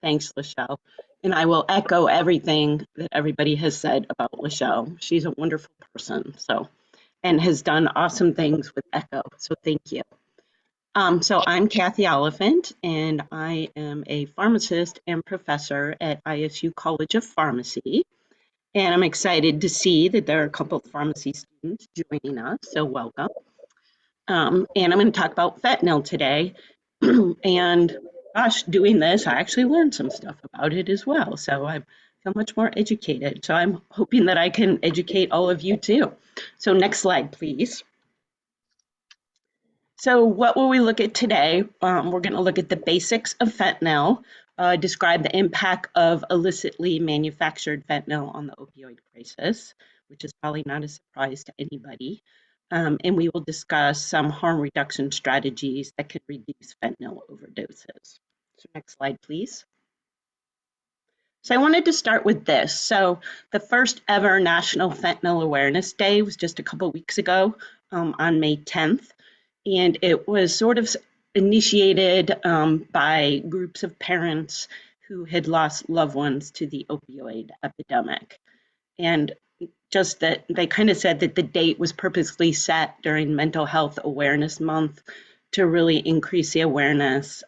Thanks, Lachelle. And I will echo everything that everybody has said about Lachelle. She's a wonderful person, and has done awesome things with Echo. So thank you. So I'm Cathy Oliphant, and I am a pharmacist and professor at ISU College of Pharmacy. And I'm excited to see that there are a couple of pharmacy students joining us, so welcome. And I'm going to talk about fentanyl today. And gosh, doing this, I actually learned some stuff about it as well. So I feel much more educated. So I'm hoping that I can educate all of you too. So next slide, please. So what will we look at today? We're going to look at the basics of fentanyl, describe the impact of illicitly manufactured fentanyl on the opioid crisis, which is probably not a surprise to anybody. And we will discuss some harm reduction strategies that can reduce fentanyl overdoses. So next slide, please. So I wanted to start with this. So the first ever National Fentanyl Awareness Day was just a couple weeks ago on May 10th. And it was sort of initiated by groups of parents who had lost loved ones to the opioid epidemic. And just that they kind of said that the date was purposely set during Mental Health Awareness Month to really increase the awareness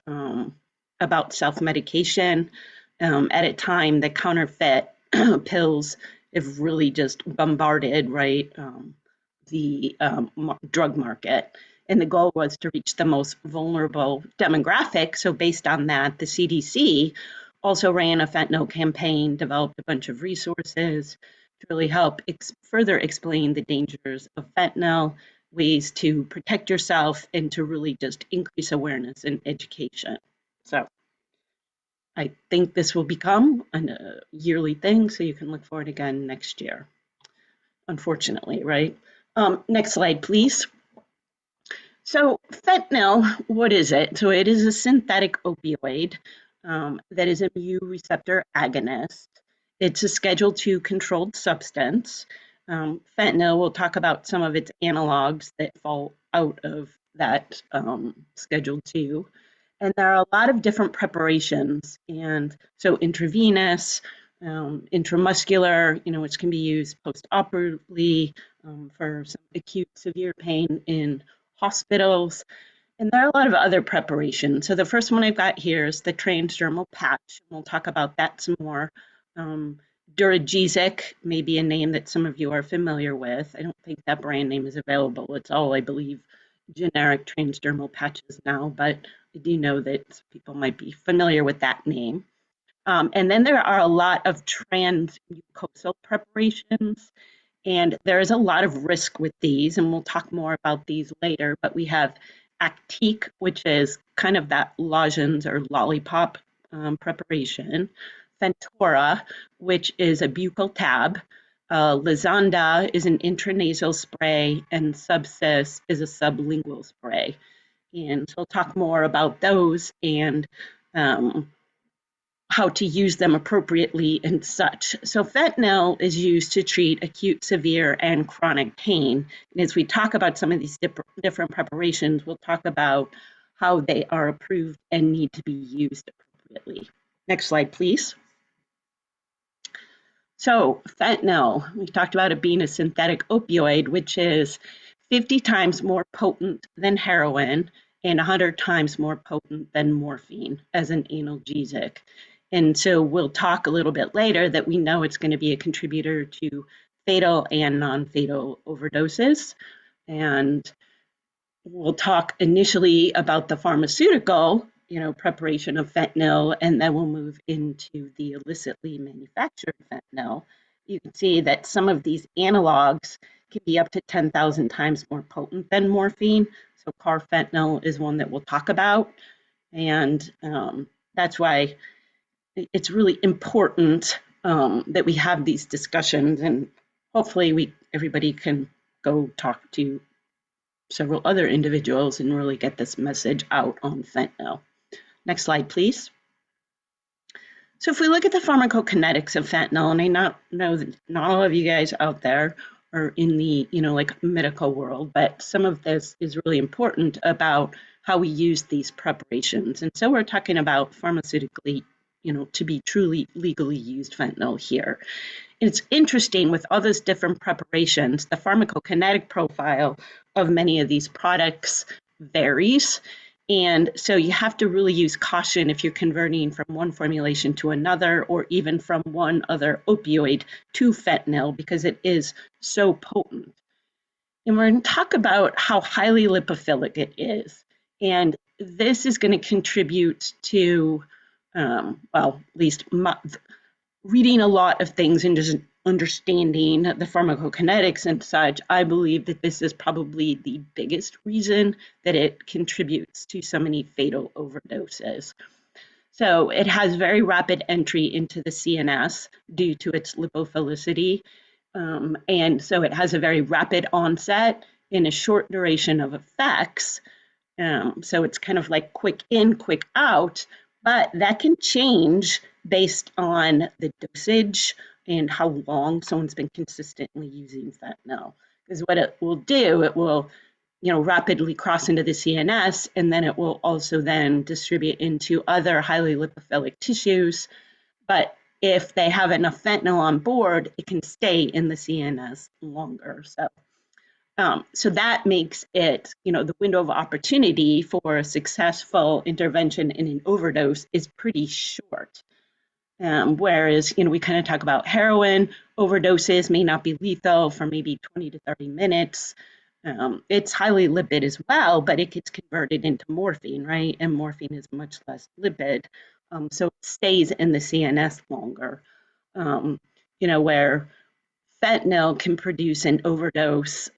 about self-medication at a time that counterfeit pills have really just bombarded, right, the drug market. And the goal was to reach the most vulnerable demographic. So based on that, the CDC also ran a fentanyl campaign, developed a bunch of resources to really help further explain the dangers of fentanyl, ways to protect yourself, and to really just increase awareness and education. So I think this will become a yearly thing, so you can look for it again next year, unfortunately, right? Next slide, please. So fentanyl, what is it? So it is a synthetic opioid that is a mu receptor agonist. It's a Schedule II controlled substance. Fentanyl, we'll talk about some of its analogs that fall out of that Schedule II. And there are a lot of different preparations. And so intravenous, intramuscular, which can be used post-operatively for some acute severe pain in hospitals, and there are a lot of other preparations. So the first one I've got here is the transdermal patch. We'll talk about that some more. Duragesic may be a name that some of you are familiar with. I don't think that brand name is available. It's all, I believe, generic transdermal patches now, but I do know that people might be familiar with that name. And then there are a lot of transmucosal preparations. And there is a lot of risk with these, and we'll talk more about these later, but we have Actique, which is kind of that lozenge or lollipop preparation, Fentora, which is a buccal tab, Lizanda is an intranasal spray, and Subsys is a sublingual spray. And so we'll talk more about those and how to use them appropriately and such. So fentanyl is used to treat acute, severe, and chronic pain. And as we talk about some of these different preparations, we'll talk about how they are approved and need to be used appropriately. Next slide, please. So fentanyl, we talked about it being a synthetic opioid, which is 50 times more potent than heroin and 100 times more potent than morphine as an analgesic. And so we'll talk a little bit later that we know it's going to be a contributor to fatal and non-fatal overdoses. And we'll talk initially about the pharmaceutical, preparation of fentanyl, and then we'll move into the illicitly manufactured fentanyl. You can see that some of these analogs can be up to 10,000 times more potent than morphine. So carfentanil is one that we'll talk about. And that's why it's really important that we have these discussions, and hopefully everybody can go talk to several other individuals and really get this message out on fentanyl. Next slide, please. So if we look at the pharmacokinetics of fentanyl, and I know that not all of you guys out there are in the, like medical world, but some of this is really important about how we use these preparations. And so we're talking about pharmaceutically to be truly legally used fentanyl here. It's interesting with all those different preparations, the pharmacokinetic profile of many of these products varies. And so you have to really use caution if you're converting from one formulation to another, or even from one other opioid to fentanyl, because it is so potent. And we're going to talk about how highly lipophilic it is. And this is going to contribute to, well, at least reading a lot of things and just understanding the pharmacokinetics and such. I believe that this is probably the biggest reason that it contributes to so many fatal overdoses. So it has very rapid entry into the CNS due to its lipophilicity. And so it has a very rapid onset in a short duration of effects. So it's kind of like quick in, quick out, but that can change based on the dosage and how long someone's been consistently using fentanyl. Because what it will do, it will rapidly cross into the CNS, and then it will also then distribute into other highly lipophilic tissues. But if they have enough fentanyl on board, it can stay in the CNS longer. So that makes it, the window of opportunity for a successful intervention in an overdose is pretty short. Whereas, we kind of talk about heroin, overdoses may not be lethal for maybe 20 to 30 minutes. It's highly lipid as well, but it gets converted into morphine, right? And morphine is much less lipid. So it stays in the CNS longer, where fentanyl can produce an overdose,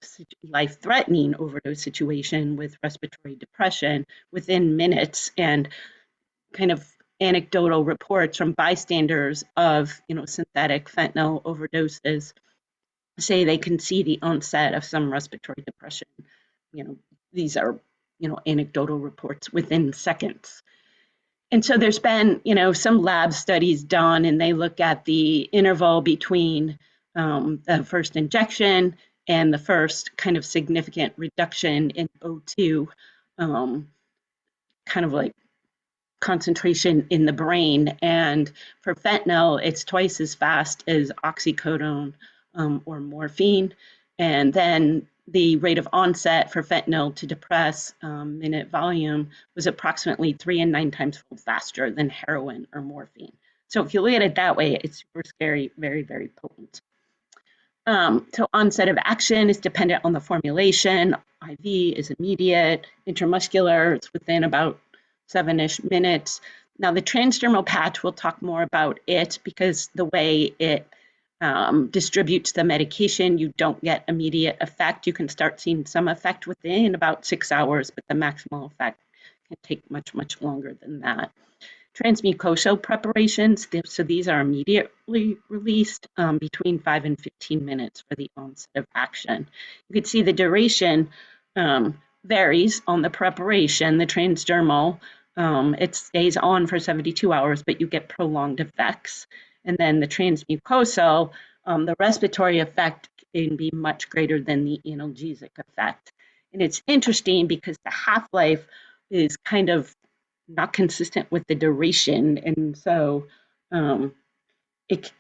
life-threatening overdose situation with respiratory depression within minutes. And kind of anecdotal reports from bystanders of, synthetic fentanyl overdoses say they can see the onset of some respiratory depression. These are, anecdotal reports within seconds. And so there's been, some lab studies done, and they look at the interval between the first injection and the first kind of significant reduction in O2, kind of like concentration in the brain. And for fentanyl, it's twice as fast as oxycodone or morphine. And then the rate of onset for fentanyl to depress minute volume was approximately 3 and 9 times faster than heroin or morphine. So if you look at it that way, it's super scary, very, very potent. So onset of action is dependent on the formulation. IV is immediate. Intramuscular, it's within about 7-ish minutes. Now the transdermal patch, we'll talk more about it because the way it distributes the medication, you don't get immediate effect. You can start seeing some effect within about 6 hours, but the maximal effect can take much, much longer than that. Transmucosal preparations, so these are immediately released between 5 and 15 minutes for the onset of action. You can see the duration varies on the preparation. The transdermal, it stays on for 72 hours, but you get prolonged effects. And then the transmucosal, the respiratory effect can be much greater than the analgesic effect. And it's interesting because the half-life is kind of not consistent with the duration. And so it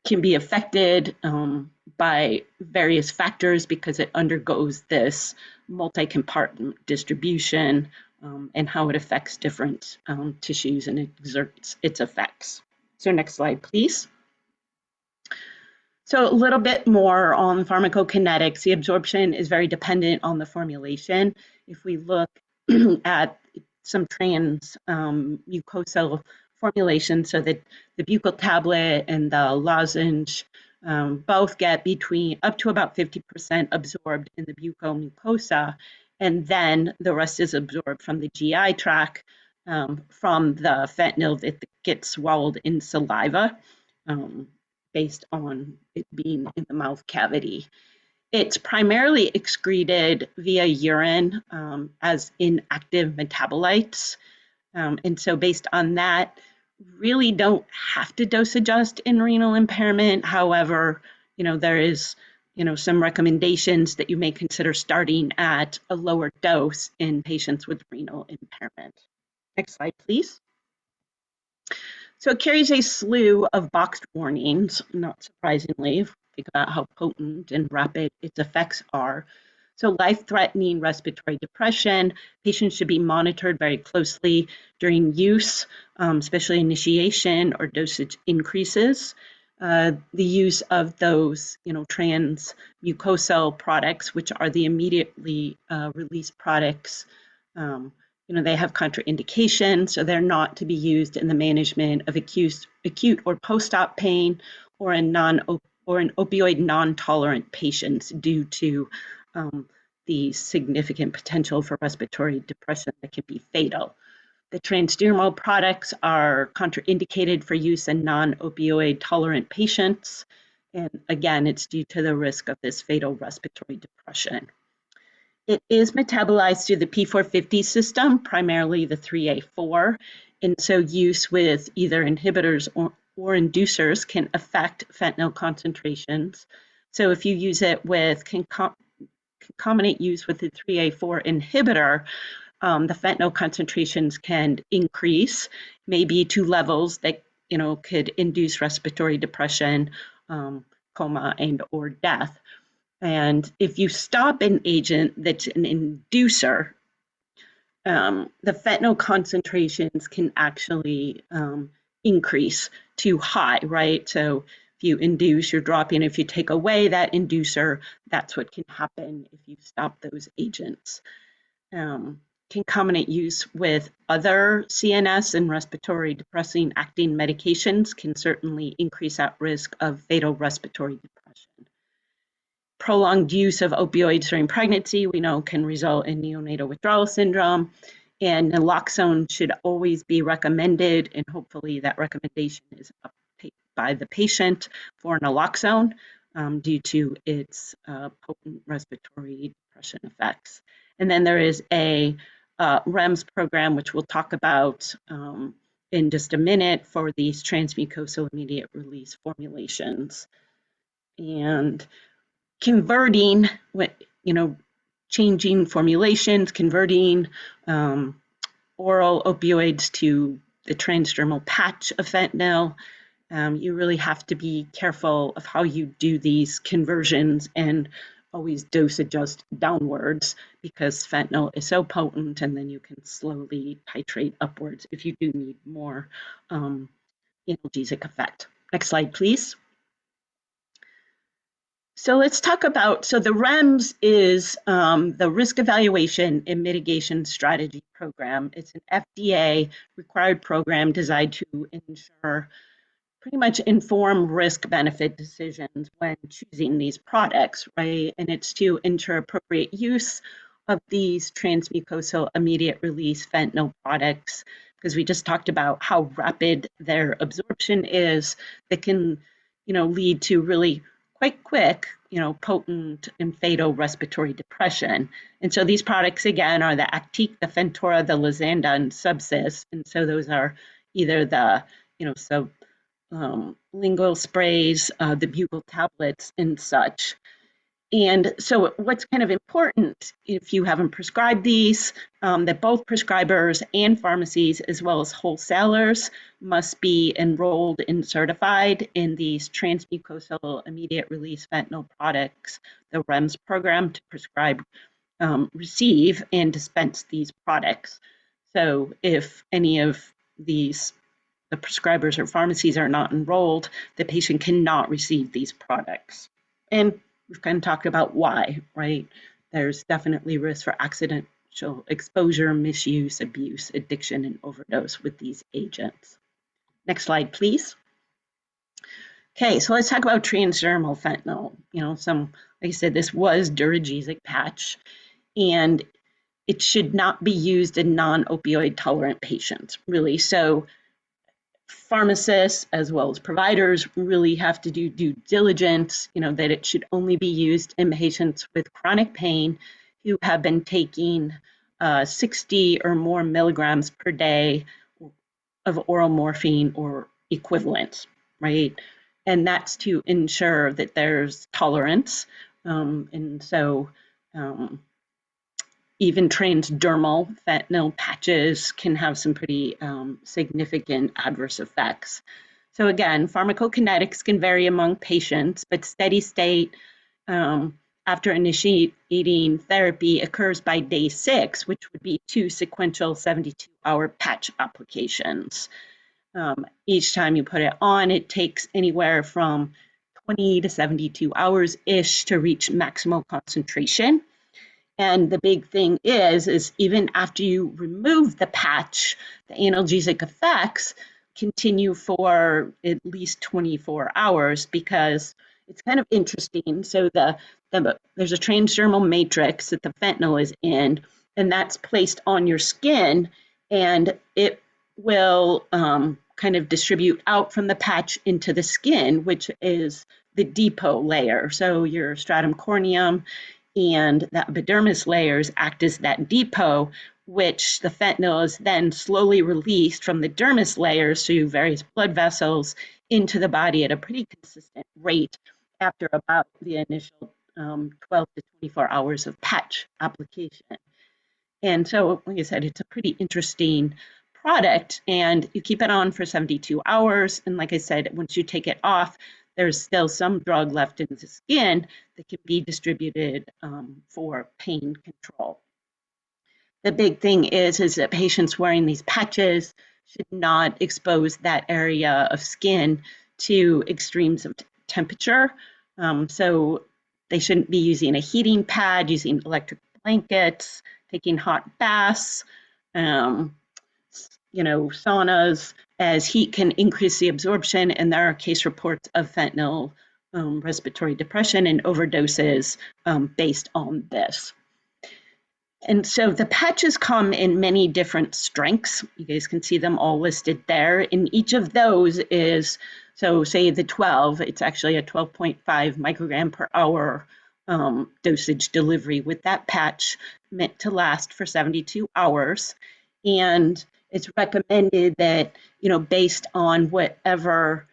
can be affected by various factors because it undergoes this multi-compartment distribution and how it affects different tissues and exerts its effects. So next slide, please. So a little bit more on pharmacokinetics. The absorption is very dependent on the formulation. If we look at some mucosal formulations, so that the buccal tablet and the lozenge both get between up to about 50% absorbed in the buccal mucosa, and then the rest is absorbed from the GI tract from the fentanyl that gets swallowed in saliva based on it being in the mouth cavity. It's primarily excreted via urine as inactive metabolites. And so based on that, really don't have to dose adjust in renal impairment. However, there is, some recommendations that you may consider starting at a lower dose in patients with renal impairment. Next slide, please. So it carries a slew of boxed warnings, not surprisingly, if you think about how potent and rapid its effects are. So life-threatening respiratory depression, patients should be monitored very closely during use, especially initiation or dosage increases. The use of those, transmucosal products, which are the immediately released products, they have contraindications, so they're not to be used in the management of acute or post-op pain or in opioid non-tolerant patients due to the significant potential for respiratory depression that can be fatal. The transdermal products are contraindicated for use in non-opioid tolerant patients. And again, it's due to the risk of this fatal respiratory depression. It is metabolized through the P450 system, primarily the 3A4. And so use with either inhibitors or inducers can affect fentanyl concentrations. So if you use it with concomitant use with the 3A4 inhibitor, the fentanyl concentrations can increase, maybe to levels that could induce respiratory depression, coma, and or death. And if you stop an agent that's an inducer, the fentanyl concentrations can actually increase too high, right? So if you induce, you're dropping. If you take away that inducer, that's what can happen if you stop those agents. Concomitant use with other CNS and respiratory depressing acting medications can certainly increase that risk of fatal respiratory depression. Prolonged use of opioids during pregnancy, we know, can result in neonatal withdrawal syndrome, and naloxone should always be recommended, and hopefully that recommendation is uptaken by the patient for naloxone due to its potent respiratory depression effects. And then there is a REMS program, which we'll talk about in just a minute, for these transmucosal immediate release formulations. And converting, changing formulations, converting oral opioids to the transdermal patch of fentanyl. You really have to be careful of how you do these conversions and always dose adjust downwards, because fentanyl is so potent, and then you can slowly titrate upwards if you do need more analgesic effect. Next slide, please. So let's talk about, so the REMS is the Risk Evaluation and Mitigation Strategy Program. It's an FDA required program designed to ensure, pretty much inform risk-benefit decisions when choosing these products, right? And it's to ensure appropriate use of these transmucosal immediate release fentanyl products, because we just talked about how rapid their absorption is, that can, lead to really quite quick, potent and fatal respiratory depression. And so these products, again, are the Actique, the Fentora, the Lizanda, and Subsys. And so those are either the, lingual sprays, the buccal tablets, and such. And so what's kind of important, if you haven't prescribed these, that both prescribers and pharmacies, as well as wholesalers, must be enrolled and certified in these transmucosal immediate release fentanyl products, the REMS program, to prescribe, receive, and dispense these products. So if any of these, the prescribers or pharmacies, are not enrolled, the patient cannot receive these products. And we've kind of talked about why, right? There's definitely risk for accidental exposure, misuse, abuse, addiction, and overdose with these agents. Next slide, please. Okay, so let's talk about transdermal fentanyl. Like I said, this was Duragesic patch, and it should not be used in non-opioid tolerant patients, really. So pharmacists as well as providers really have to do due diligence, that it should only be used in patients with chronic pain who have been taking 60 or more milligrams per day of oral morphine or equivalent, right? And that's to ensure that there's tolerance. And so, even transdermal fentanyl patches can have some pretty significant adverse effects. So again, pharmacokinetics can vary among patients, but steady state after initiating therapy occurs by day 6, which would be 2 sequential 72-hour patch applications. Each time you put it on, it takes anywhere from 20 to 72 hours-ish to reach maximal concentration. And the big thing is even after you remove the patch, the analgesic effects continue for at least 24 hours because it's kind of interesting. So there's a transdermal matrix that the fentanyl is in, and that's placed on your skin, and it will kind of distribute out from the patch into the skin, which is the depot layer. So your stratum corneum and the epidermis layers act as that depot, which the fentanyl is then slowly released from the dermis layers through various blood vessels into the body at a pretty consistent rate after about the initial 12 to 24 hours of patch application. And so, like I said, it's a pretty interesting product, and you keep it on for 72 hours. And like I said, once you take it off, there's still some drug left in the skin that can be distributed for pain control. The big thing is that patients wearing these patches should not expose that area of skin to extremes of temperature. So they shouldn't be using a heating pad, using electric blankets, taking hot baths, saunas, as heat can increase the absorption, and there are case reports of fentanyl respiratory depression and overdoses based on this. And so the patches come in many different strengths. You guys can see them all listed there. And each of those is, so say the 12, it's actually a 12.5 microgram per hour dosage delivery with that patch meant to last for 72 hours. And it's recommended that, based on whatever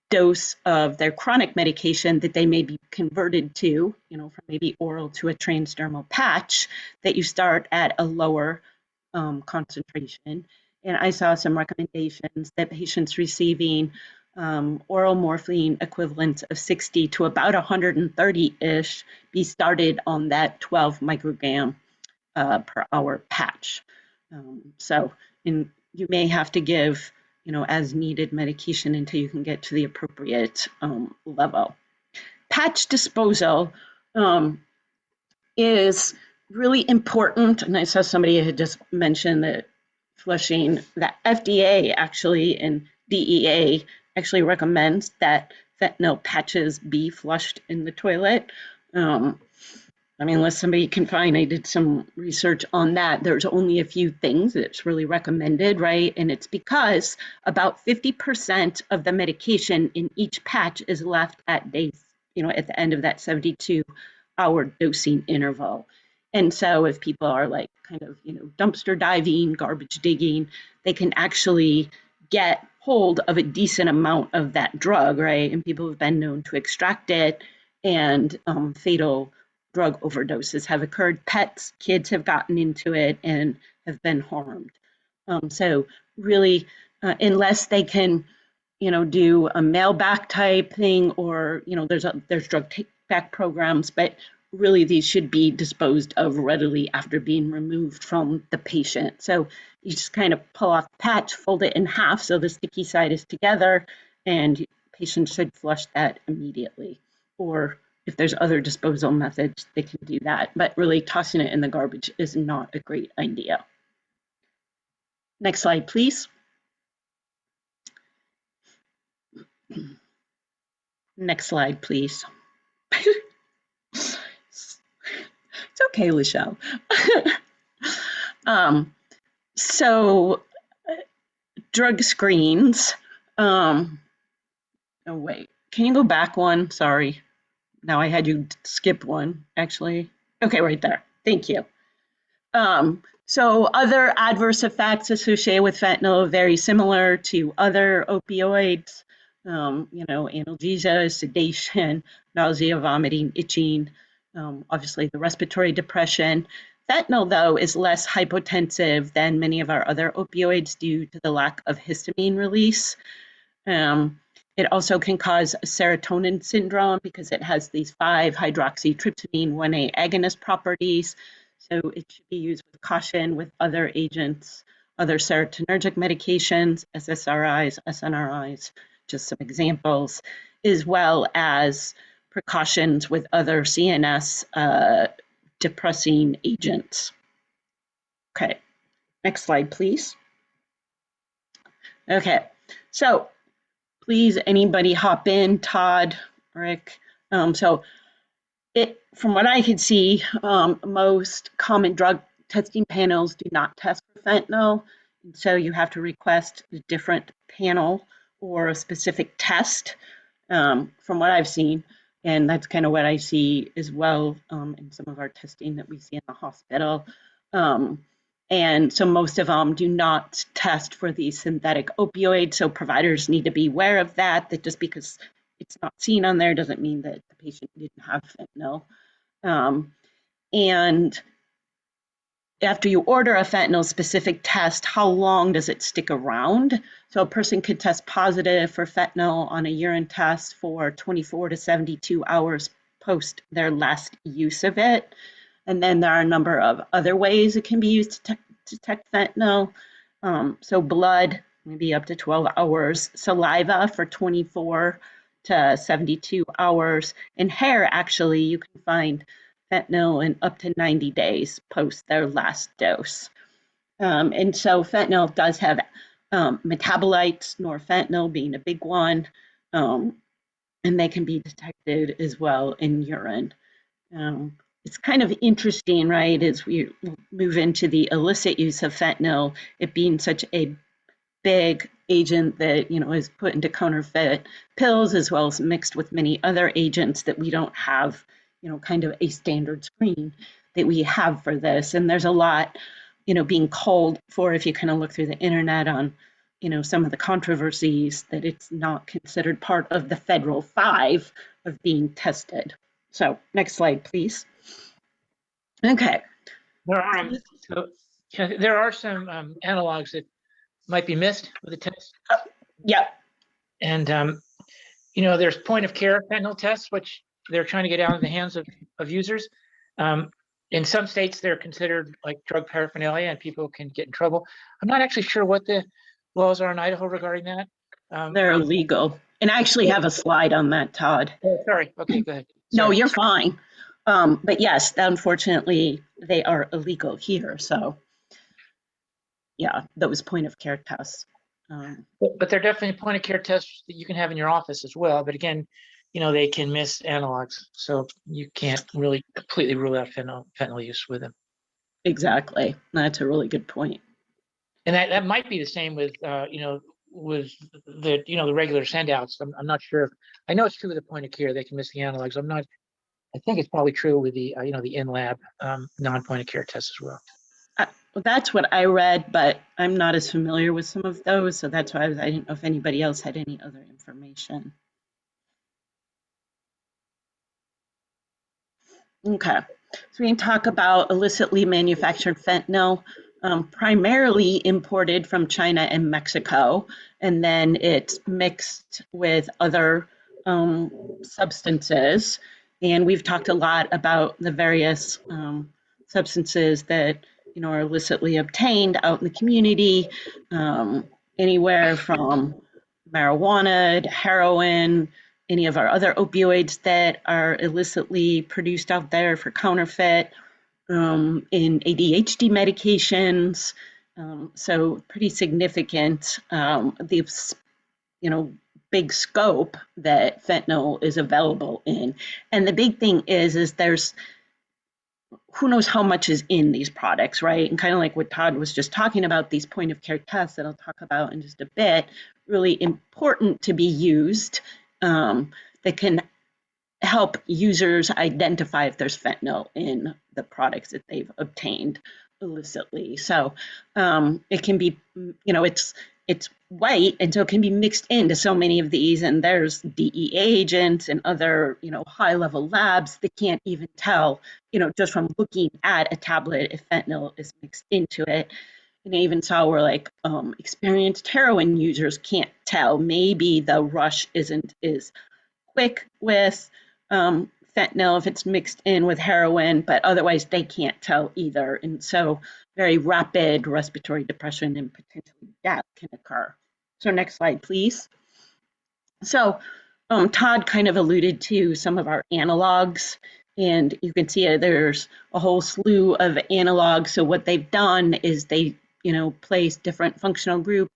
dose of their chronic medication that they may be converted to, from maybe oral to a transdermal patch, that you start at a lower concentration. And I saw some recommendations that patients receiving oral morphine equivalents of 60 to about 130-ish be started on that 12 microgram per hour patch. You may have to give as needed medication until you can get to the appropriate level. Patch disposal is really important. And I saw somebody had just mentioned that flushing, that FDA actually and DEA actually recommends that fentanyl patches be flushed in the toilet. Unless somebody can find, I did some research on that. There's only a few things that's really recommended, right? And it's because about 50% of the medication in each patch is left at days, at the end of that 72-hour dosing interval. And so if people are like kind of, dumpster diving, garbage digging, they can actually get hold of a decent amount of that drug, right? And people have been known to extract it, and fatal drug overdoses have occurred. Pets, kids have gotten into it and have been harmed. So really, unless they can, do a mail back type thing, or there's drug take back programs, but really these should be disposed of readily after being removed from the patient. So you just kind of pull off the patch, fold it in half so the sticky side is together, and patients should flush that immediately. Or if there's other disposal methods, they can do that. But really, tossing it in the garbage is not a great idea. Next slide, please. Next slide, please. It's okay, Lachelle. So drug screens. Oh, wait. Can you go back one? Sorry. Now I had you skip one, actually. Okay, right there. Thank you. So other adverse effects associated with fentanyl are very similar to other opioids. Analgesia, sedation, nausea, vomiting, itching, obviously the respiratory depression. Fentanyl, though, is less hypotensive than many of our other opioids due to the lack of histamine release. Um, it also can cause serotonin syndrome because it has these 5-hydroxytryptamine 1A agonist properties. So it should be used with caution with other agents, other serotonergic medications, SSRIs, SNRIs, just some examples, as well as precautions with other CNS depressing agents. Okay, next slide, please. Okay, so please, anybody hop in, Todd, Rick. So from what I could see, most common drug testing panels do not test for fentanyl. And so you have to request a different panel or a specific test from what I've seen. And that's kind of what I see as well in some of our testing that we see in the hospital. And so most of them do not test for these synthetic opioids. So providers need to be aware of that, that just because it's not seen on there doesn't mean that the patient didn't have fentanyl. And after you order a fentanyl specific test, how long does it stick around? So a person could test positive for fentanyl on a urine test for 24 to 72 hours post their last use of it. And then there are a number of other ways it can be used to detect fentanyl. So blood, maybe up to 12 hours, saliva for 24 to 72 hours, and hair, actually, you can find fentanyl in up to 90 days post their last dose. And so fentanyl does have metabolites, norfentanyl being a big one, and they can be detected as well in urine. It's kind of interesting, right, as we move into the illicit use of fentanyl, it being such a big agent that, is put into counterfeit pills as well as mixed with many other agents, that we don't have, kind of a standard screen that we have for this. And there's a lot, being called for, if you kind of look through the internet on, some of the controversies, that it's not considered part of the federal 5 of being tested. So next slide, please. Okay. There are some analogs that might be missed with the test. Yeah. And there's point of care fentanyl tests, which they're trying to get out of the hands of users. In some states, they're considered like drug paraphernalia, and people can get in trouble. I'm not actually sure what the laws are in Idaho regarding that. They're illegal. And I actually have a slide on that, Todd. Oh, sorry. Okay, go ahead. No, you're fine. But yes, unfortunately, they are illegal here. So, yeah, those point of care tests. But they're definitely point of care tests that you can have in your office as well. But again, they can miss analogs. So you can't really completely rule out fentanyl use with them. Exactly. That's a really good point. And that might be the same with, with the, the regular sendouts. I'm not sure. I know it's true with the point of care, they can miss the analogs. I think it's probably true with the, the in-lab non-point of care tests as well. Well, that's what I read, but I'm not as familiar with some of those. So that's why I didn't know if anybody else had any other information. Okay. So we can talk about illicitly manufactured fentanyl, primarily imported from China and Mexico, and then it's mixed with other substances. And we've talked a lot about the various substances that are illicitly obtained out in the community, anywhere from marijuana to heroin, any of our other opioids that are illicitly produced out there for counterfeit, in ADHD medications. So pretty significant, the big scope that fentanyl is available in. And the big thing is there's who knows how much is in these products, right? And kind of like what Todd was just talking about, these point of care tests that I'll talk about in just a bit, really important to be used, that can help users identify if there's fentanyl in the products that they've obtained illicitly. So it can be, it's it's white, and so it can be mixed into so many of these, and there's DEA agents and other, high-level labs that can't even tell, just from looking at a tablet if fentanyl is mixed into it. And I even saw where experienced heroin users can't tell. Maybe the rush isn't as quick with fentanyl if it's mixed in with heroin, but otherwise they can't tell either. And so very rapid respiratory depression and potentially death can occur. So next slide, please. So Todd kind of alluded to some of our analogs, and you can see there's a whole slew of analogs. So what they've done is they, place different functional group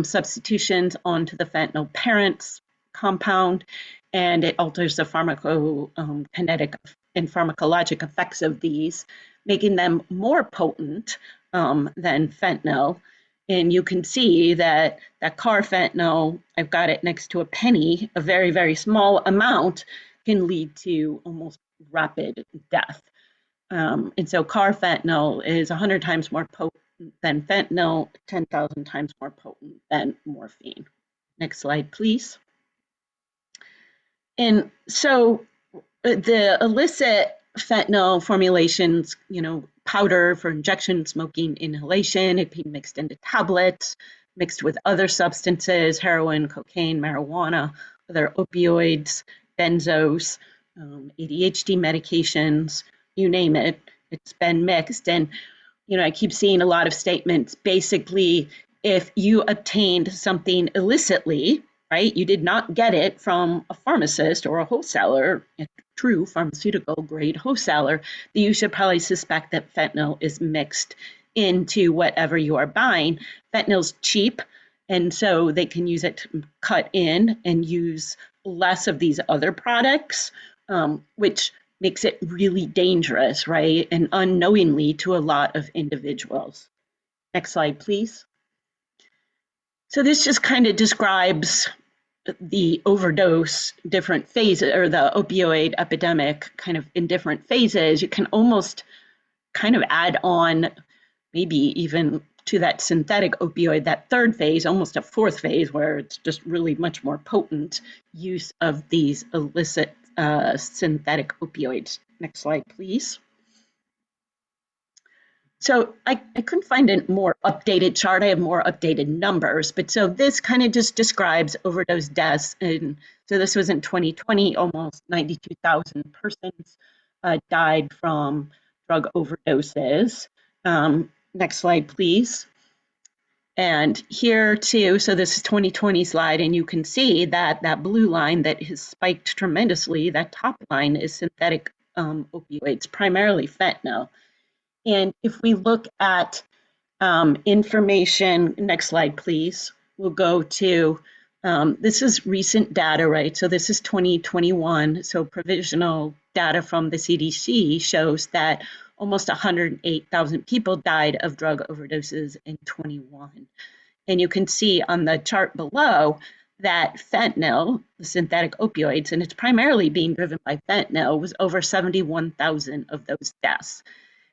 substitutions onto the fentanyl parents compound, and it alters the pharmacokinetic and pharmacologic effects of these, making them more potent than fentanyl. And you can see that carfentanil, I've got it next to a penny, a very, very small amount can lead to almost rapid death. And so carfentanil is 100 times more potent than fentanyl, 10,000 times more potent than morphine. Next slide, please. And so the illicit fentanyl formulations, powder for injection, smoking, inhalation, it can be mixed into tablets, mixed with other substances, heroin, cocaine, marijuana, other opioids, benzos, ADHD medications, you name it, it's been mixed. And, I keep seeing a lot of statements, basically, if you obtained something illicitly, right, you did not get it from a pharmacist or a wholesaler, a true pharmaceutical grade wholesaler, that you should probably suspect that fentanyl is mixed into whatever you are buying. Fentanyl's cheap, and so they can use it to cut in and use less of these other products, which makes it really dangerous, right? And unknowingly to a lot of individuals. Next slide, please. So this just kind of describes the overdose different phases, or the opioid epidemic kind of in different phases. You can almost kind of add on maybe even to that synthetic opioid, that third phase, almost a fourth phase, where it's just really much more potent use of these illicit synthetic opioids. Next slide, please. So I couldn't find a more updated chart. I have more updated numbers, but so this kind of just describes overdose deaths. And so this was in 2020, almost 92,000 persons died from drug overdoses. Next slide, please. And here too, so this is 2020 slide, and you can see that that blue line that has spiked tremendously, that top line is synthetic opioids, primarily fentanyl. And if we look at information, next slide, please, we'll go to, this is recent data, right? So this is 2021. So provisional data from the CDC shows that almost 108,000 people died of drug overdoses in 21. And you can see on the chart below that fentanyl, the synthetic opioids, and it's primarily being driven by fentanyl, was over 71,000 of those deaths.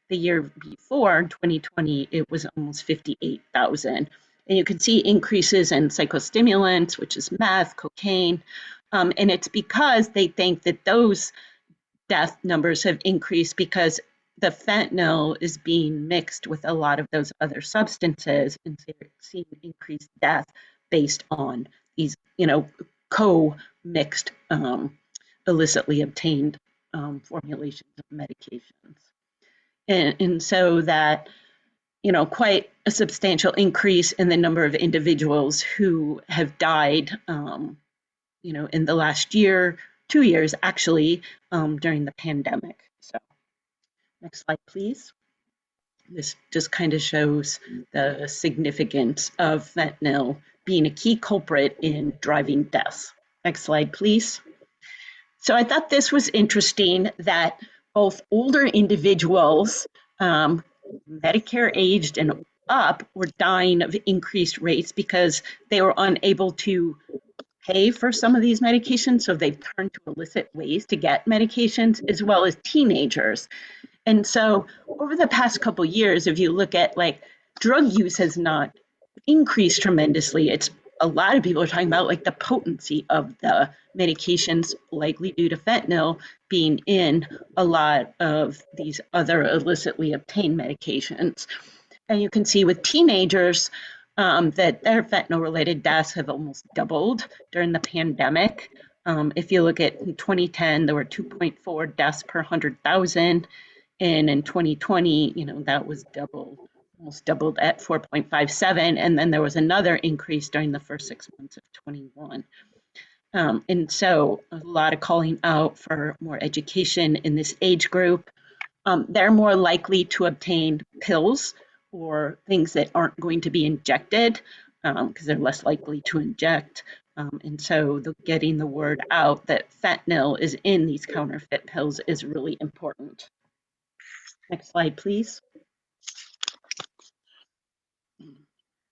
The year before, 2020, it was almost 58,000. And you can see increases in psychostimulants, which is meth, cocaine, and it's because they think that those death numbers have increased because the fentanyl is being mixed with a lot of those other substances, and so you're seeing increased death based on these, co-mixed, illicitly obtained formulations of medications. And so that, quite a substantial increase in the number of individuals who have died, in the last year, 2 years actually, during the pandemic. So next slide, please. This just kind of shows the significance of fentanyl being a key culprit in driving deaths. Next slide, please. So I thought this was interesting that both older individuals, Medicare aged and up, were dying of increased rates because they were unable to pay for some of these medications. So they've turned to illicit ways to get medications, as well as teenagers. And so over the past couple of years, if you look at drug use has not increased tremendously. It's a lot of people are talking about like the potency of the medications likely due to fentanyl being in a lot of these other illicitly obtained medications. And you can see with teenagers that their fentanyl-related deaths have almost doubled during the pandemic. If you look at in 2010, there were 2.4 deaths per 100,000. And in 2020, that was almost doubled at 4.57. And then there was another increase during the first 6 months of 21. And so a lot of calling out for more education in this age group. They're more likely to obtain pills or things that aren't going to be injected because they're less likely to inject. And so getting the word out that fentanyl is in these counterfeit pills is really important. Next slide, please.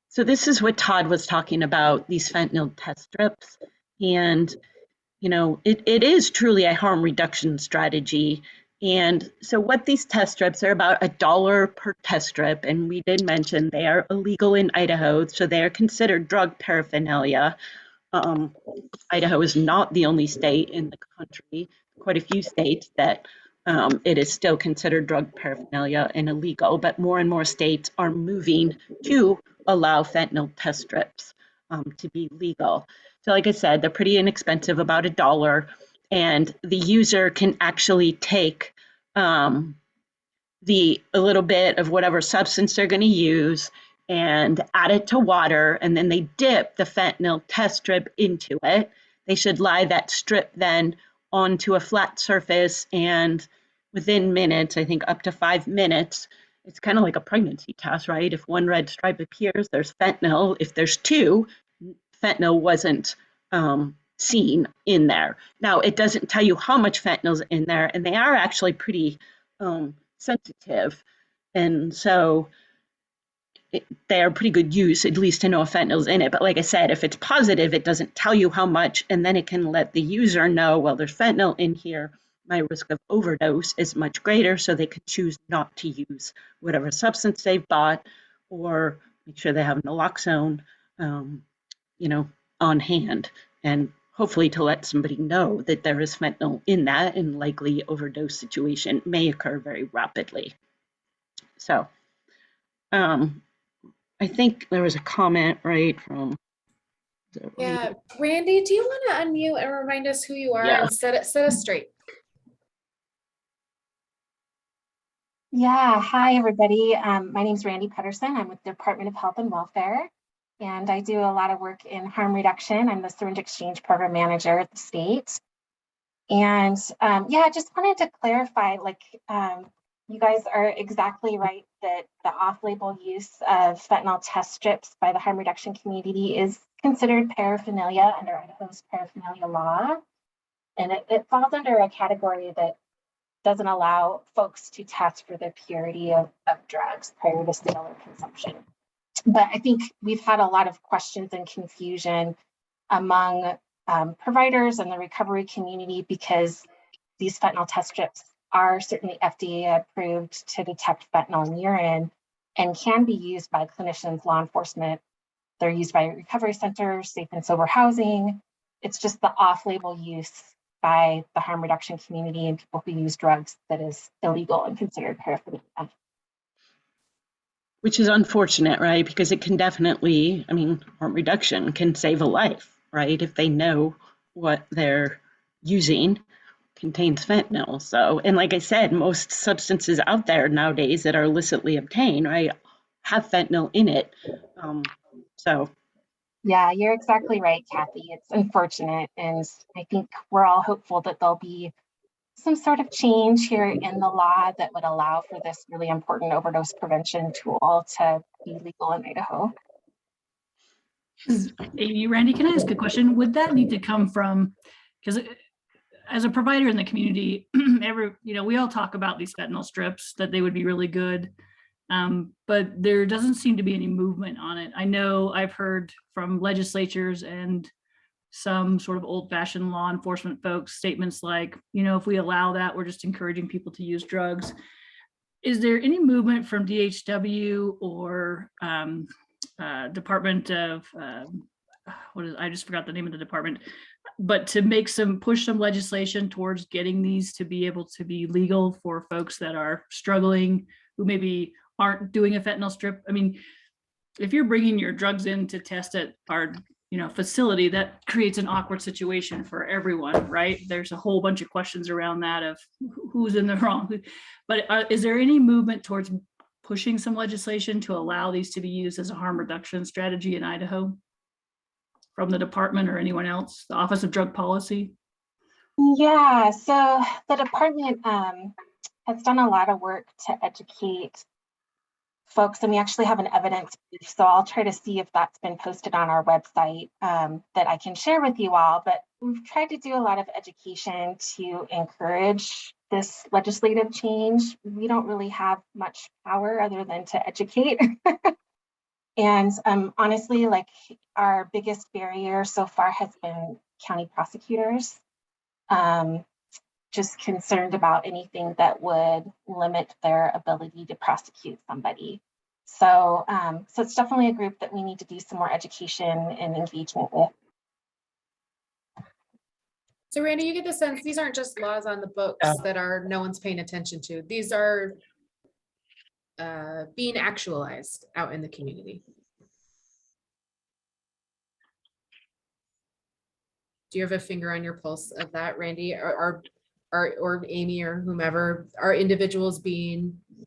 So this is what Todd was talking about, these fentanyl test strips. And, it is truly a harm reduction strategy. And so what these test strips are about $1 per test strip. And we did mention they are illegal in Idaho, so they are considered drug paraphernalia. Idaho is not the only state in the country, quite a few states that it is still considered drug paraphernalia and illegal, but more and more states are moving to allow fentanyl test strips to be legal. So like I said, they're pretty inexpensive, about $1, and the user can actually take a little bit of whatever substance they're going to use and add it to water, and then they dip the fentanyl test strip into it. They should lie that strip then onto a flat surface, and within minutes, I think up to 5 minutes, it's kind of like a pregnancy test, right? If one red stripe appears, there's fentanyl. If there's two, fentanyl wasn't seen in there. Now, it doesn't tell you how much fentanyl's in there, and they are actually pretty sensitive. And so they are pretty good use, at least to know if fentanyl's in it. But like I said, if it's positive, it doesn't tell you how much, and then it can let the user know, well, there's fentanyl in here. My risk of overdose is much greater, so they could choose not to use whatever substance they've bought, or make sure they have naloxone, on hand, and hopefully to let somebody know that there is fentanyl in that, and likely overdose situation may occur very rapidly. So, I think there was a comment, right, from Yeah, Randy, do you want to unmute and remind us who you are and set us straight? Yeah, hi everybody. My name is Randy Pedersen. I'm with the Department of Health and Welfare, and I do a lot of work in harm reduction. I'm the syringe exchange program manager at the state. And yeah, I just wanted to clarify, you guys are exactly right that the off-label use of fentanyl test strips by the harm reduction community is considered paraphernalia under Idaho's paraphernalia law. And it falls under a category that doesn't allow folks to test for the purity of drugs prior to sale or consumption. But I think we've had a lot of questions and confusion among providers and the recovery community because these fentanyl test strips are certainly FDA approved to detect fentanyl in urine and can be used by clinicians, law enforcement. They're used by recovery centers, safe and sober housing. It's just the off-label use by the harm reduction community and people who use drugs that is illegal and considered paraphernalia. Which is unfortunate, right? Because it can definitely, harm reduction can save a life, right? If they know what they're using contains fentanyl. So, and like I said, most substances out there nowadays that are illicitly obtained, right, have fentanyl in it. Yeah, you're exactly right, Cathy. It's unfortunate. And I think we're all hopeful that there'll be some sort of change here in the law that would allow for this really important overdose prevention tool to be legal in Idaho. Amy, Randy, can I ask a question? Would that need to come from, because as a provider in the community, we all talk about these fentanyl strips, that they would be really good. But there doesn't seem to be any movement on it. I know I've heard from legislatures and some sort of old-fashioned law enforcement folks statements like, if we allow that, we're just encouraging people to use drugs. Is there any movement from DHW or Department of, I just forgot the name of the department, but to make push some legislation towards getting these to be able to be legal for folks that are struggling, who maybe aren't doing a fentanyl strip. I mean, if you're bringing your drugs in to test at our facility, that creates an awkward situation for everyone, right? There's a whole bunch of questions around that of who's in the wrong. But is there any movement towards pushing some legislation to allow these to be used as a harm reduction strategy in Idaho from the department or anyone else, the Office of Drug Policy? Yeah, so the department has done a lot of work to educate folks, and we actually have an evidence brief, so I'll try to see if that's been posted on our website that I can share with you all. But we've tried to do a lot of education to encourage this legislative change. We don't really have much power other than to educate. And honestly, like, our biggest barrier so far has been county prosecutors, just concerned about anything that would limit their ability to prosecute somebody. So, so it's definitely a group that we need to do some more education and engagement with. So Randy, you get the sense these aren't just laws on the books that no one's paying attention to. These are being actualized out in the community. Do you have a finger on your pulse of that, Randy? Or Amy or whomever, are individuals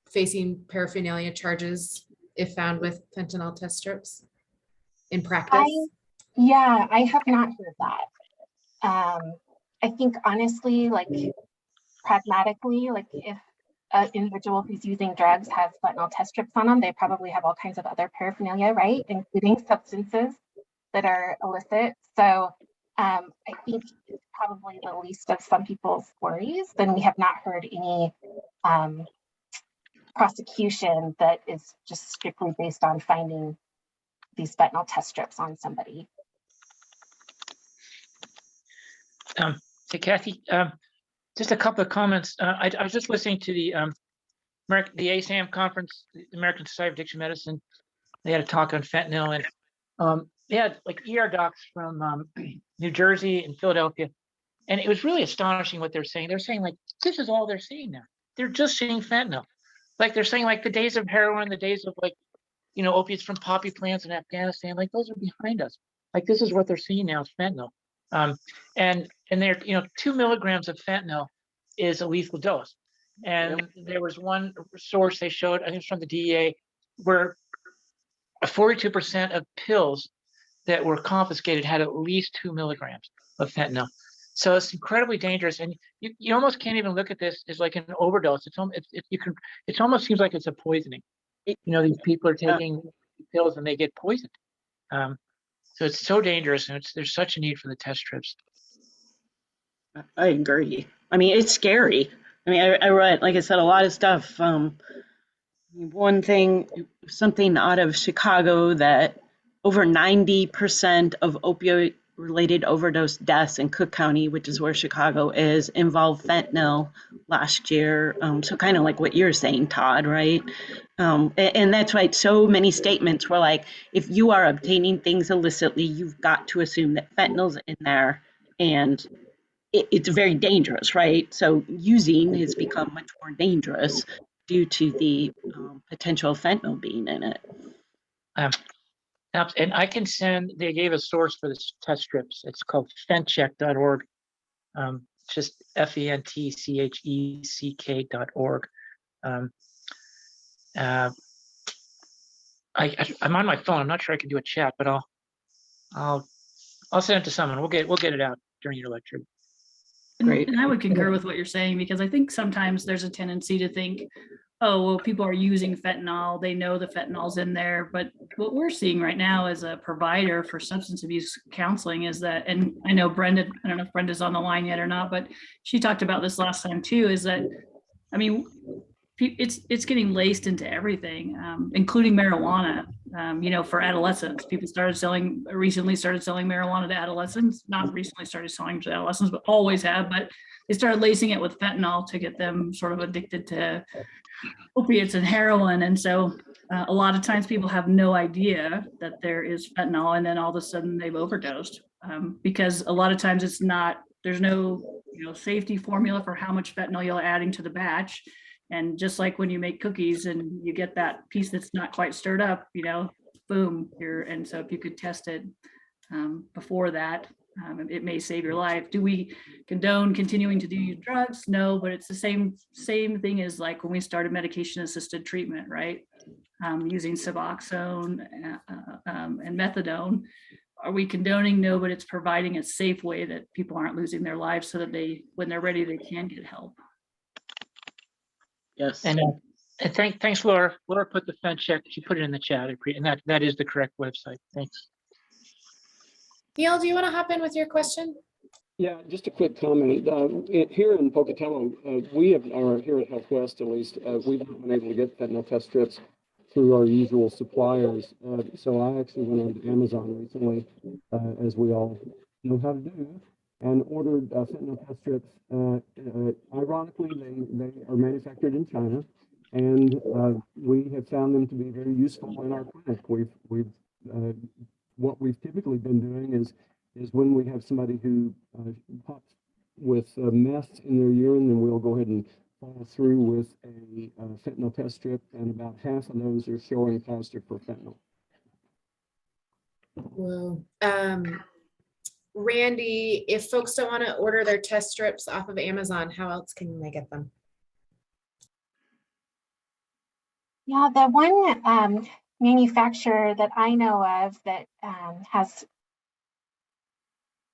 facing paraphernalia charges if found with fentanyl test strips in practice? I have not heard that. I think honestly, like, pragmatically, like, if an individual who's using drugs has fentanyl test strips on them, they probably have all kinds of other paraphernalia, right? Including substances that are illicit. So I think it's probably the least of some people's worries. Then we have not heard any prosecution that is just strictly based on finding these fentanyl test strips on somebody. Hey, Cathy, just a couple of comments. I was just listening to the ASAM conference, the American Society of Addiction Medicine. They had a talk on fentanyl, and they had like ER docs from New Jersey and Philadelphia. And it was really astonishing what they're saying. They're saying, like, this is all they're seeing now. They're just seeing fentanyl. Like, they're saying, like, the days of heroin, the days of, like, opiates from poppy plants in Afghanistan, like, those are behind us. Like, this is what they're seeing now is fentanyl. And they're, 2 milligrams of fentanyl is a lethal dose. And there was one source they showed, I think it's from the DEA, where 42% of pills that were confiscated had at least 2 milligrams of fentanyl. So it's incredibly dangerous, and you almost can't even look at this as like an overdose. It almost seems like it's a poisoning. These people are taking pills and they get poisoned. So it's so dangerous, and there's such a need for the test strips. I agree. I mean, it's scary. I mean, I read, like I said, a lot of stuff. One thing, something out of Chicago, that over 90% of opioid-related overdose deaths in Cook County, which is where Chicago is, involved fentanyl last year. So kind of like what you're saying, Todd, right? And that's why so many statements were like, if you are obtaining things illicitly, you've got to assume that fentanyl's in there, and it's very dangerous, right? So using has become much more dangerous due to the potential of fentanyl being in it. And I can they gave a source for the test strips. It's called fentcheck.org. Just FENTCHECK.org. I'm on my phone. I'm not sure I can do a chat, but I'll send it to someone. We'll get it out during your lecture. Great. And I would concur with what you're saying, because I think sometimes there's a tendency to think, oh, well, people are using fentanyl, they know the fentanyl's in there. But what we're seeing right now as a provider for substance abuse counseling is that, and I know Brenda, I don't know if Brenda's on the line yet or not, but she talked about this last time too, is that, I mean, it's getting laced into everything, including marijuana. For adolescents, people recently started selling marijuana to adolescents. Not recently started selling to adolescents, but always have. But they started lacing it with fentanyl to get them sort of addicted to opiates and heroin. And so A lot of times people have no idea that there is fentanyl, and then all of a sudden they've overdosed, because a lot of times there's no safety formula for how much fentanyl you're adding to the batch. And just like when you make cookies and you get that piece that's not quite stirred up, boom, and so if you could test it before that, it may save your life. Do we condone continuing to do drugs? No, but it's the same thing as like when we started medication assisted treatment, right? Using Suboxone and methadone. Are we condoning? No, but it's providing a safe way that people aren't losing their lives, so that when they're ready, they can get help. Yes. And thanks, Laura. Laura put the Fent check. She put it in the chat, and that is the correct website. Thanks. Neil, do you want to hop in with your question? Yeah, just a quick comment. Here in Pocatello, or here at Health West at least, we've not been able to get fentanyl test strips through our usual suppliers. So I actually went on to Amazon recently, as we all know how to do, and ordered fentanyl test strips. Ironically, they are manufactured in China, and we have found them to be very useful in our clinic. What we've typically been doing is when we have somebody who pops with meth in their urine, then we'll go ahead and follow through with a fentanyl test strip, and about half of those are showing positive for fentanyl. Whoa. Randy, if folks don't want to order their test strips off of Amazon, how else can they get them? Yeah, the one manufacturer that I know of that has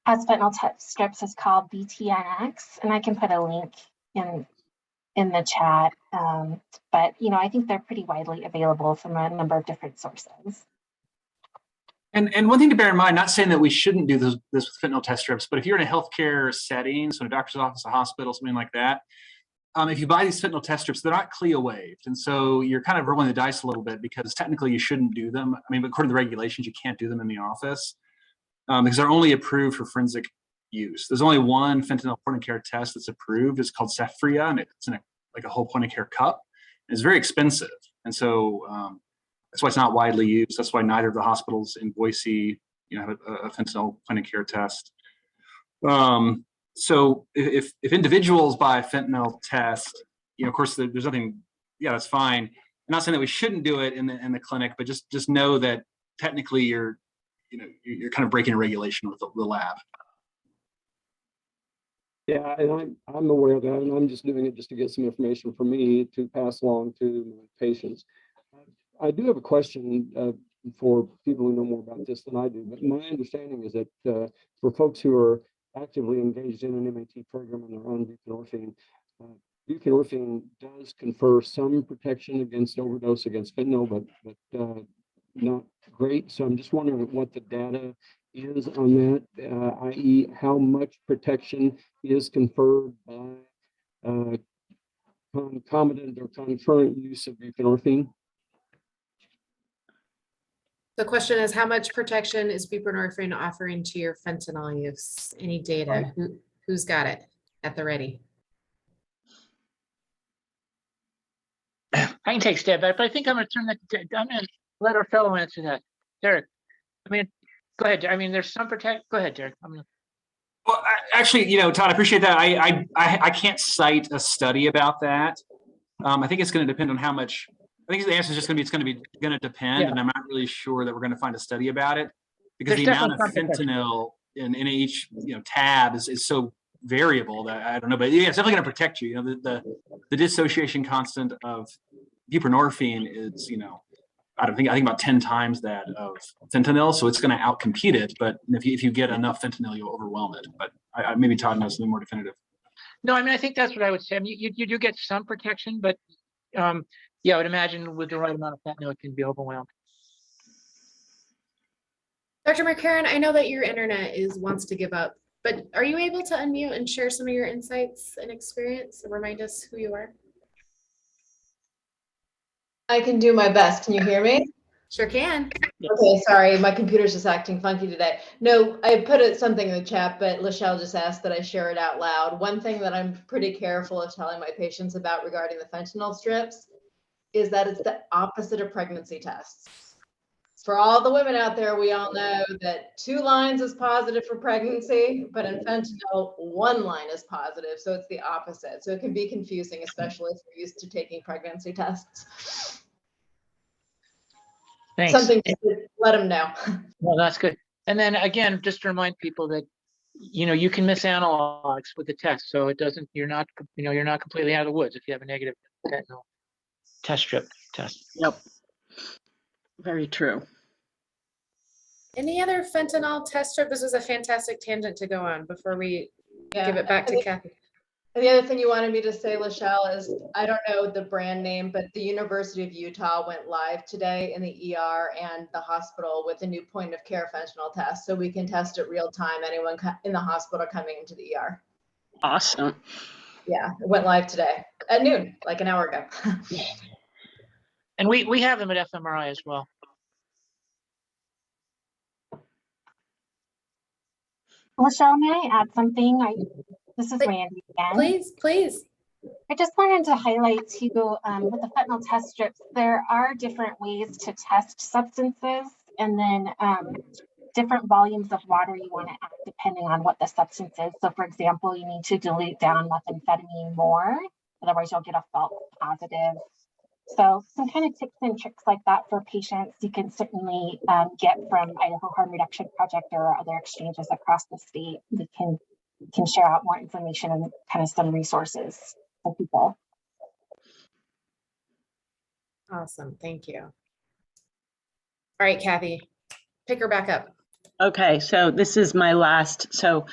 fentanyl test strips is called Btnx, and I can put a link in the chat. But I think they're pretty widely available from a number of different sources. And one thing to bear in mind, not saying that we shouldn't do this with fentanyl test strips, but if you're in a healthcare setting, so in a doctor's office, a hospital, something like that, if you buy these fentanyl test strips, they're not CLIA waived. And so you're kind of rolling the dice a little bit, because technically you shouldn't do them. I mean, according to the regulations, you can't do them in the office because they're only approved for forensic use. There's only one fentanyl point-of-care test that's approved. It's called Cephria, and it's in like a whole point-of-care cup. And it's very expensive. And so that's why it's not widely used. That's why neither of the hospitals in Boise, have a fentanyl point-of-care test. So if individuals buy a fentanyl test, of course there's nothing. Yeah, that's fine. I'm not saying that we shouldn't do it in the clinic, but just know that technically you're kind of breaking a regulation with the lab. Yeah, and I'm aware of that, and I'm just doing it just to get some information for me to pass along to my patients. I do have a question for people who know more about this than I do, but my understanding is that for folks who are actively engaged in an MAT program and they're on buprenorphine, buprenorphine does confer some protection against overdose against fentanyl, but not great. So I'm just wondering what the data is on that, i.e. how much protection is conferred by concomitant or concurrent use of buprenorphine. The question is, how much protection is buprenorphine offering to your fentanyl use? Any data? Who's got it at the ready? I can take a stab at it, but I think I'm going to turn that. I'm going to let our fellow answer that. Derek, go ahead. There's some protect. Go ahead, Derek. Well, actually, Todd, I appreciate that. I can't cite a study about that. I think it's going to depend on how much. I think the answer is just going to depend, and I'm not really sure that we're going to find a study about it, because the amount of fentanyl in each tab is so variable that I don't know. But yeah, it's definitely going to protect you. The dissociation constant of buprenorphine is I think about 10 times that of fentanyl, so it's going to outcompete it. But if you get enough fentanyl, you'll overwhelm it. But maybe Todd knows something more definitive. No, I think that's what I would say. You do get some protection, but yeah, I would imagine with the right amount of fentanyl, it can be overwhelmed. Dr. McCarran, I know that your internet wants to give up, but are you able to unmute and share some of your insights and experience and remind us who you are? I can do my best. Can you hear me? Sure can. Okay, sorry, my computer's just acting funky today. No, I put something in the chat, but Lachelle just asked that I share it out loud. One thing that I'm pretty careful of telling my patients about regarding the fentanyl strips is that it's the opposite of pregnancy tests. For all the women out there, we all know that 2 lines is positive for pregnancy, but in fentanyl, 1 line is positive. So it's the opposite. So it can be confusing, especially if you're used to taking pregnancy tests. Thanks. Something to let them know. Well, that's good. And then again, just to remind people that, you know, you can miss analogs with the test. So it doesn't, you're not completely out of the woods if you have a negative fentanyl test strip test. Yep. Very true. Any other fentanyl test strip? This was a fantastic tangent to go on before we give it back to Cathy. And the other thing you wanted me to say, Lachelle, is I don't know the brand name, but the University of Utah went live today in the ER and the hospital with a new point of care fentanyl test. So we can test it real time, anyone in the hospital coming into the ER. Awesome. Yeah, it went live today at noon, like an hour ago. And we have them at fMRI as well. Michelle, may I add something? This is Please. Randy again. Please. I just wanted to highlight to you with the fentanyl test strips, there are different ways to test substances, and then different volumes of water you want to add depending on what the substance is. So for example, you need to dilute down methamphetamine more, otherwise you'll get a false positive. So some kind of tips and tricks like that for patients you can certainly get from Idaho Harm Reduction Project or other exchanges across the state. We can share out more information and kind of some resources for people. Awesome. Thank you. All right, Cathy, pick her back up. Okay, so this is my last. So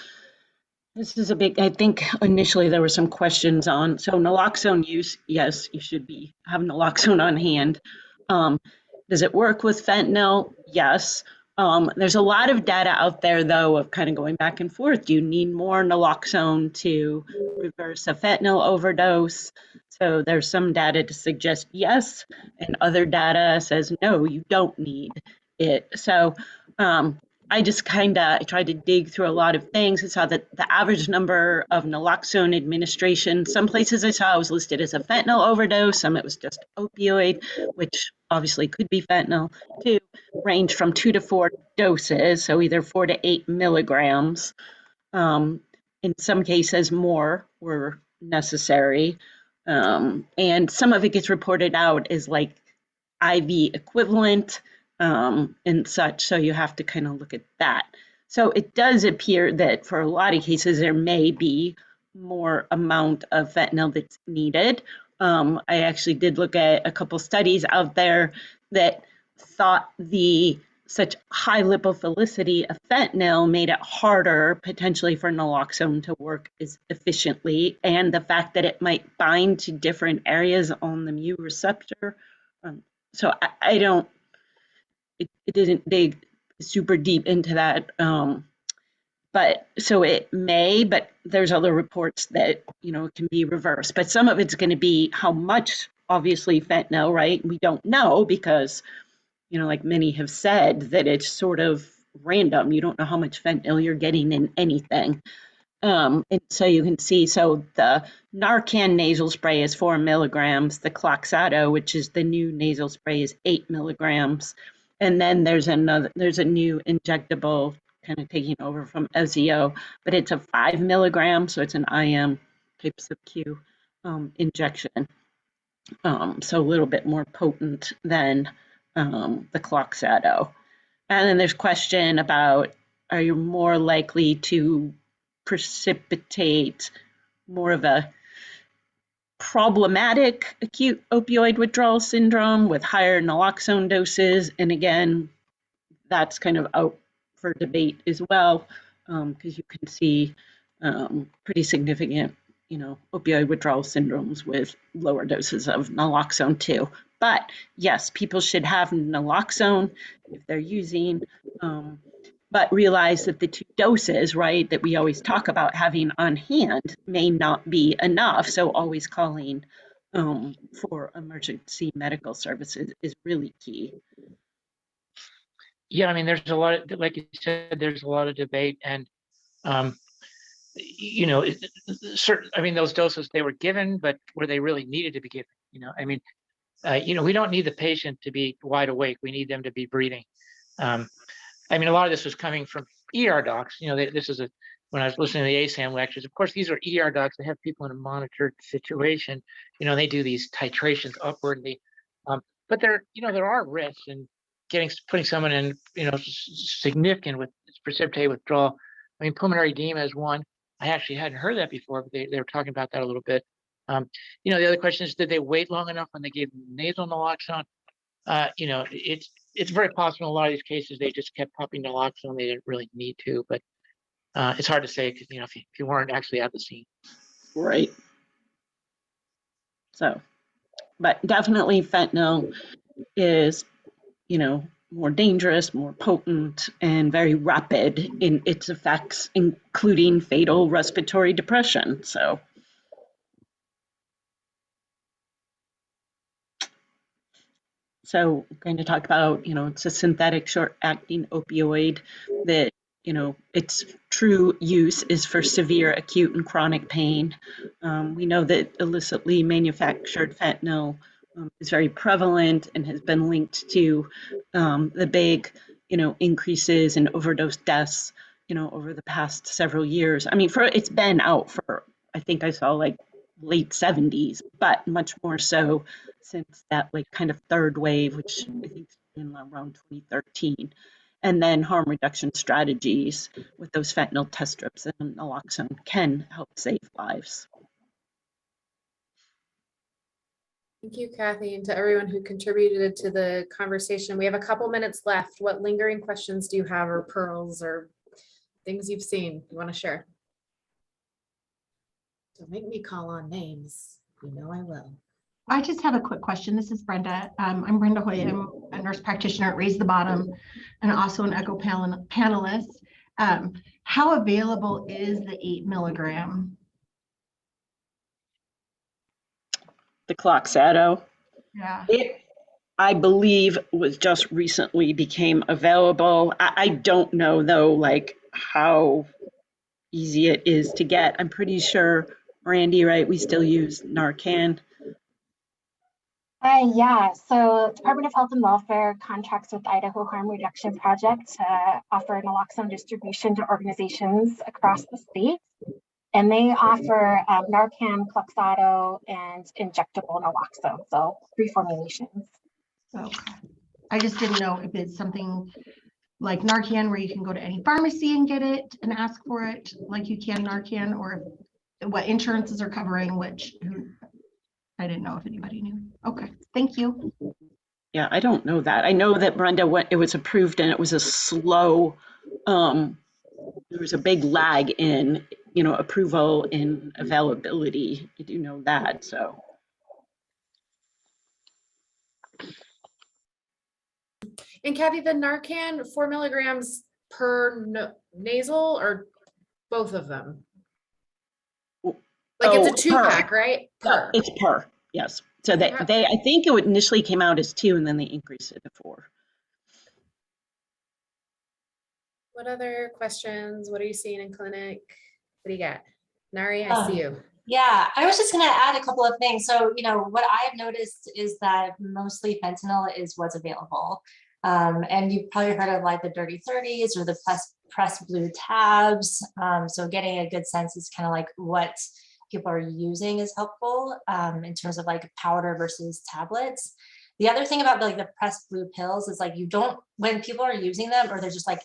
this is a big, I think initially there were some questions on, so naloxone use, yes, you should have naloxone on hand. Does it work with fentanyl? Yes. There's a lot of data out there though of kind of going back and forth. Do you need more naloxone to reverse a fentanyl overdose? So there's some data to suggest yes, and other data says no, you don't need it. So I just kind of tried to dig through a lot of things. I saw that the average number of naloxone administration, some places I saw was listed as a fentanyl overdose, some it was just opioid, which obviously could be fentanyl, too, range from 2 to 4 doses, so either 4 to 8 milligrams. In some cases, more were necessary. And some of it gets reported out as like IV equivalent, and such, so you have to kind of look at that. So it does appear that for a lot of cases there may be more amount of fentanyl that's needed. I actually did look at a couple studies out there that thought such high lipophilicity of fentanyl made it harder potentially for naloxone to work as efficiently, and the fact that it might bind to different areas on the mu receptor. So I don't, it didn't dig super deep into that, but so it may, but there's other reports that, you know, it can be reversed, but some of it's going to be how much, obviously fentanyl, right? We don't know because, you know, like many have said, that it's sort of random. You don't know how much fentanyl you're getting in anything. And so you can see, so the Narcan nasal spray is 4 milligrams. The Cloxato, which is the new nasal spray, is 8 milligrams. And then there's a new injectable kind of taking over from Ezio, but it's a 5 milligram, so it's an IM type sub-Q injection. So a little bit more potent than the Cloxato. And then there's question about, are you more likely to precipitate more of a problematic acute opioid withdrawal syndrome with higher naloxone doses? And again, that's kind of out for debate as well, because you can see pretty significant, you know, opioid withdrawal syndromes with lower doses of naloxone too. But yes, people should have naloxone if they're using, but realize that the 2 doses, right, that we always talk about having on hand may not be enough. So always calling for emergency medical services is really key. Yeah, I mean, there's a lot of, like you said, there's a lot of debate, and you know, certain, I mean, those doses they were given, but were they really needed to be given? You know, I mean, we don't need the patient to be wide awake. We need them to be breathing. I mean, a lot of this was coming from ER docs. When I was listening to the ASAM lectures, of course, these are ER docs that have people in a monitored situation. They do these titrations upwardly. But there are risks in putting someone in, significant with precipitated withdrawal. I mean, pulmonary edema is one. I actually hadn't heard that before, but they were talking about that a little bit. The other question is, did they wait long enough when they gave nasal naloxone? It's very possible in a lot of these cases they just kept pumping naloxone. They didn't really need to, but it's hard to say because if you weren't actually at the scene. Right. So, but definitely fentanyl is, more dangerous, more potent, and very rapid in its effects, including fatal respiratory depression. So we're going to talk about, it's a synthetic short-acting opioid that, its true use is for severe acute and chronic pain. We know that illicitly manufactured fentanyl is very prevalent and has been linked to the big, increases in overdose deaths, over the past several years. I mean, it's been out for, I think I saw like late 70s, but much more so since that like kind of third wave, which I think is in around 2013. And then harm reduction strategies with those fentanyl test strips and naloxone can help save lives. Thank you, Cathy, and to everyone who contributed to the conversation. We have a couple minutes left. What lingering questions do you have, or pearls, or things you've seen you want to share? Don't make me call on names. You know I will. I just have a quick question. This is Brenda. I'm Brenda Hoy. I'm a nurse practitioner at Raise the Bottom and also an echo panelist. How available is the 8 milligram? The Cloxato. Yeah. It, I believe, was just recently became available. I don't know though, like how easy it is to get. I'm pretty sure, Randy, right? We still use Narcan. Yeah, so Department of Health and Welfare contracts with Idaho Harm Reduction Project to offer naloxone distribution to organizations across the state. And they offer Narcan, Cloxato, and injectable naloxone, so 3 formulations. Okay. I just didn't know if it's something like Narcan where you can go to any pharmacy and get it and ask for it like you can Narcan, or what insurances are covering, which I didn't know if anybody knew. Okay, thank you. Yeah, I don't know that. I know that Brenda, it was approved and it was a slow, there was a big lag in, approval and availability. I do know that, so. And Cathy, the Narcan 4 milligrams per nasal, or both of them? Like it's a 2-pack, right? Per. It's per, yes. So I think it initially came out as 2 and then they increased it to 4. What other questions? What are you seeing in clinic? What do you got? Nari, I see you. Yeah, I was just going to add a couple of things. So, what I have noticed is that mostly fentanyl is what's available. And you've probably heard of like the dirty 30s or the press blue tabs. So getting a good sense is kind of like what people are using is helpful in terms of like powder versus tablets. The other thing about like the press blue pills is like when people are using them, or they're just like,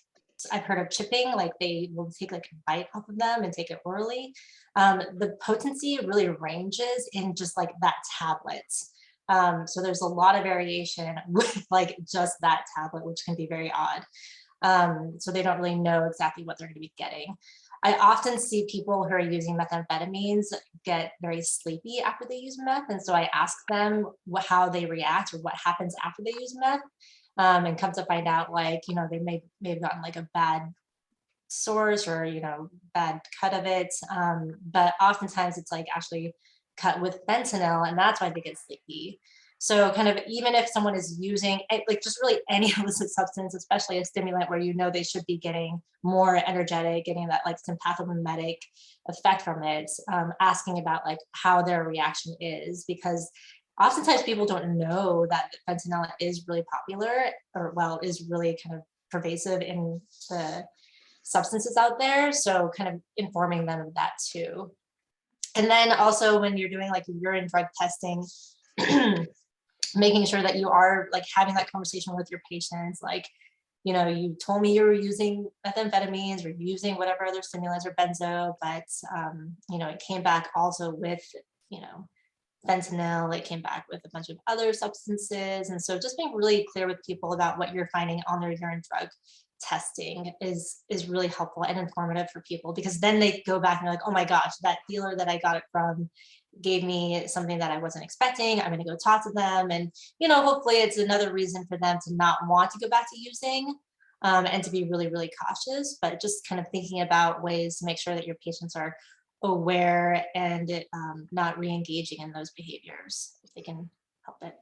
I've heard of chipping, like they will take like a bite off of them and take it orally. The potency really ranges in just like that tablet. So there's a lot of variation with like just that tablet, which can be very odd. So they don't really know exactly what they're going to be getting. I often see people who are using methamphetamines get very sleepy after they use meth. And so I ask them how they react or what happens after they use meth. And come to find out, like, they may have gotten like a bad source or, bad cut of it. But oftentimes it's like actually cut with fentanyl, and that's why they get sleepy. So kind of even if someone is using like just really any illicit substance, especially a stimulant where they should be getting more energetic, getting that like sympathomimetic effect from it, asking about like how their reaction is, because oftentimes people don't know that fentanyl is really popular, or well, is really kind of pervasive in the substances out there. So kind of informing them of that too. And then also when you're doing like urine drug testing, making sure that you are like having that conversation with your patients, like, you know, you told me you were using methamphetamines or using whatever other stimulants or benzo, but you know, it came back also with, you know, fentanyl, it came back with a bunch of other substances. And so just being really clear with people about what you're finding on their urine drug testing is really helpful and informative for people, because then they go back and they're like, oh my gosh, that dealer that I got it from gave me something that I wasn't expecting. I'm going to go talk to them. And, you know, hopefully it's another reason for them to not want to go back to using and to be really, really cautious, but just kind of thinking about ways to make sure that your patients are aware and not re-engaging in those behaviors if they can help it.